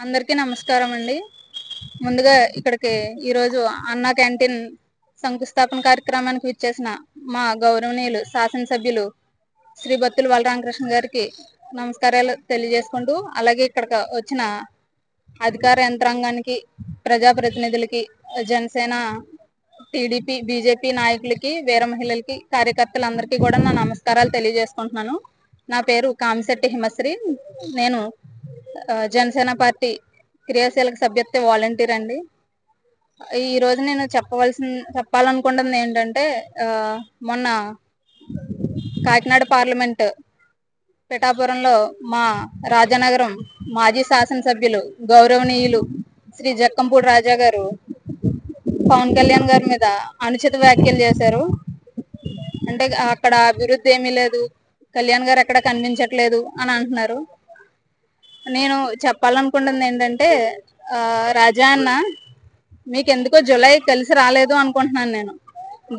అందరికీ నమస్కారం అండి. ముందుగా ఇక్కడికి ఈరోజు అన్నా క్యాంటీన్ శంకుస్థాపన కార్యక్రమానికి విచ్చేసిన మా గౌరవనీయులు శాసనసభ్యులు శ్రీ బత్తుల బలరామకృష్ణ గారికి నమస్కారాలు తెలియజేసుకుంటూ, అలాగే ఇక్కడికి వచ్చిన అధికార యంత్రాంగానికి, ప్రజాప్రతినిధులకి, జనసేన, టీడీపీ, బీజేపీ నాయకులకి, వీర మహిళలకి, కార్యకర్తలందరికీ కూడా నా నమస్కారాలు తెలియజేసుకుంటున్నాను. నా పేరు కామిశెట్టి హిమశ్రీ. నేను జనసేన పార్టీ క్రియాశీలక సభ్యత్వ వాలంటీర్ అండి. ఈ రోజు నేను చెప్పాలనుకుంటుంది ఏంటంటే, మొన్న కాకినాడ పార్లమెంట్ పిఠాపురంలో మా రాజానగరం మాజీ శాసనసభ్యులు గౌరవనీయులు శ్రీ జక్కంపూడి రాజా గారు పవన్ కళ్యాణ్ గారి మీద అనుచిత వ్యాఖ్యలు చేశారు. అంటే అక్కడ అభివృద్ధి ఏమీ లేదు, కళ్యాణ్ గారు ఎక్కడ కనిపించట్లేదు అని అంటున్నారు. నేను చెప్పాలనుకుంటుంది ఏంటంటే, రాజా అన్న, మీకు ఎందుకో జులై కలిసి రాలేదు అనుకుంటున్నాను. నేను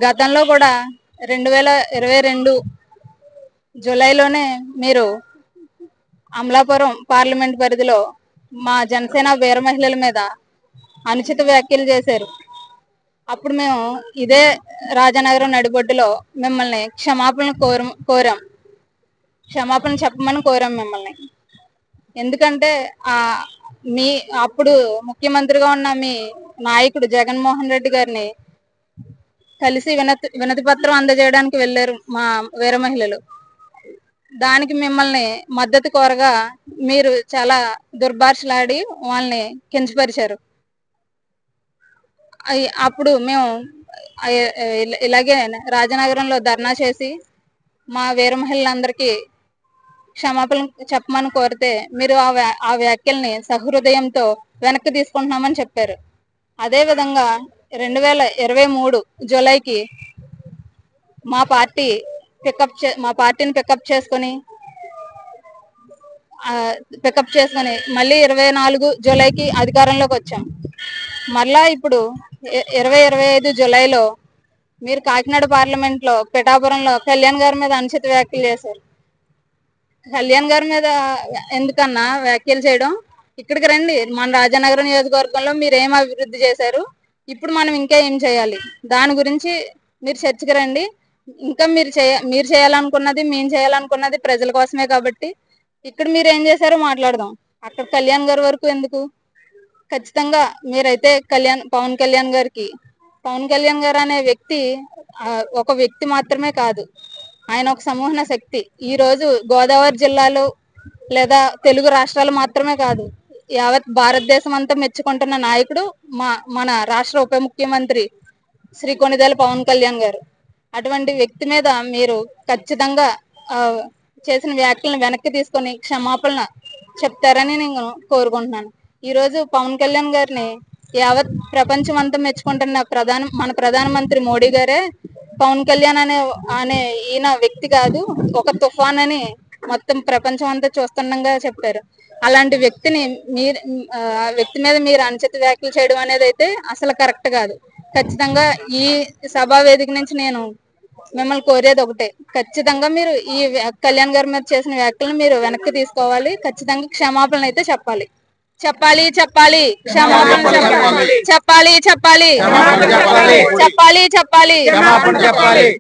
గతంలో కూడా 2022 జులైలోనే మీరు అమలాపురం పార్లమెంట్ పరిధిలో మా జనసేన వీర మహిళల మీద అనుచిత వ్యాఖ్యలు చేశారు. అప్పుడు మేము ఇదే రాజానగరం నడిబొడ్డులో మిమ్మల్ని క్షమాపణ చెప్పమని కోరాం మిమ్మల్ని. ఎందుకంటే మీ అప్పుడు ముఖ్యమంత్రిగా ఉన్న మీ నాయకుడు జగన్మోహన్ రెడ్డి గారిని కలిసి వినతి పత్రం అందజేయడానికి వెళ్ళారు మా వీర మహిళలు. దానికి మిమ్మల్ని మద్దతు కోరగా మీరు చాలా దుర్భాషలాడి వాళ్ళని కించపరిచారు. అప్పుడు మేము ఇలాగే రాజనగరంలో ధర్నా చేసి మా వీర మహిళలందరికీ క్షమాపణ చెప్పమని కోరితే మీరు ఆ వ్యాఖ్యల్ని సహృదయంతో వెనక్కి తీసుకుంటున్నామని చెప్పారు. అదేవిధంగా 2023 జూలైకి మా పార్టీని పికప్ చేసుకొని మళ్ళీ 24 జూలైకి అధికారంలోకి వచ్చాం. మళ్ళా ఇప్పుడు 2025 జూలైలో మీరు కాకినాడ పార్లమెంట్ లో పిఠాపురంలో కళ్యాణ్ గారి మీద అనుచిత వ్యాఖ్యలు చేశారు. కళ్యాణ్ గారి మీద ఎందుకన్నా వ్యాఖ్యలు చేయడం? ఇక్కడికి రండి, మన రాజానగరం నియోజకవర్గంలో మీరు ఏం అభివృద్ధి చేశారు, ఇప్పుడు మనం ఇంకా ఏం చేయాలి, దాని గురించి మీరు చర్చకి రండి. ఇంకా మీరు చేయాలనుకున్నది, మేము చేయాలనుకున్నది ప్రజల కోసమే కాబట్టి ఇక్కడ మీరు ఏం చేశారో మాట్లాడదాం. అక్కడ కళ్యాణ్ గారి వరకు ఎందుకు? ఖచ్చితంగా మీరైతే పవన్ కళ్యాణ్ గారు అనే వ్యక్తి ఒక వ్యక్తి మాత్రమే కాదు, ఆయన ఒక సమూహన శక్తి. ఈ రోజు గోదావరి జిల్లాలో లేదా తెలుగు రాష్ట్రాలు మాత్రమే కాదు, యావత్ భారతదేశం అంతా మెచ్చుకుంటున్న నాయకుడు మన రాష్ట్ర ఉప ముఖ్యమంత్రి శ్రీ కొణిదెల పవన్ కళ్యాణ్ గారు. అటువంటి వ్యక్తి మీద మీరు ఖచ్చితంగా చేసిన వ్యాఖ్యలను వెనక్కి తీసుకొని క్షమాపణ చెప్తారని నేను కోరుకుంటున్నాను. ఈ రోజు పవన్ కళ్యాణ్ గారిని యావత్ ప్రపంచం అంతా మెచ్చుకుంటున్న మన ప్రధానమంత్రి మోడీ గారే పవన్ కళ్యాణ్ అనే ఈయన వ్యక్తి కాదు, ఒక తుఫాన్ అని మొత్తం ప్రపంచం అంతా చూస్తుండగా చెప్పారు. అలాంటి వ్యక్తి మీద మీరు అనుచిత వ్యాఖ్యలు చేయడం అనేది అయితే అసలు కరెక్ట్ కాదు. ఖచ్చితంగా ఈ సభా వేదిక నుంచి నేను మిమ్మల్ని కోరేది ఒకటే, ఖచ్చితంగా మీరు ఈ కళ్యాణ్ గారి మీద చేసిన వ్యాఖ్యలను మీరు వెనక్కి తీసుకోవాలి. ఖచ్చితంగా క్షమాపణ అయితే చెప్పాలి. క్షమాపణ చెప్పాలి.